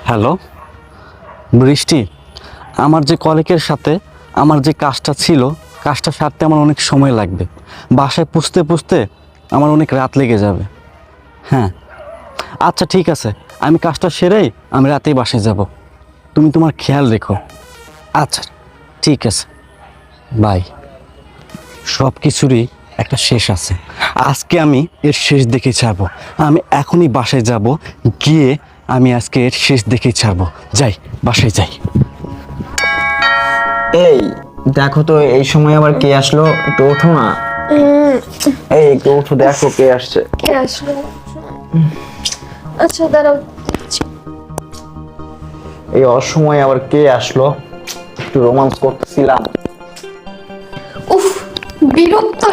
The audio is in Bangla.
হ্যালো বৃষ্টি, আমার যে কলিগের সাথে আমার যে কাজটা ছিল, কাজটা সারতে আমার অনেক সময় লাগবে। বাসায় পুষতে পুষতে আমার অনেক রাত লেগে যাবে। হ্যাঁ, আচ্ছা ঠিক আছে, আমি কাজটা সেরেই আমি রাতেই বাসায় যাব। তুমি তোমার খেয়াল রেখো। আচ্ছা ঠিক আছে, বাই। সব কিছুরই একটা শেষ আছে। আজকে আমি এর শেষ দেখে ছাড়বো। আমি এখনই বাসায় যাব, গিয়ে আমি আজকে এর শেষ দেখেই ছাড়বো। যাই, বাসায় যাই। এই দেখো তো এই সময় আবার কে আসলো, একটু ওঠো না। এই একটু ওঠো, দেখো কে আসছে। কে আসলো? আচ্ছা দাঁড়াও। এই অসময়ে আবার কে আসলো, একটু রোমান্স করতেছিলাম। উফ, বিরক্ত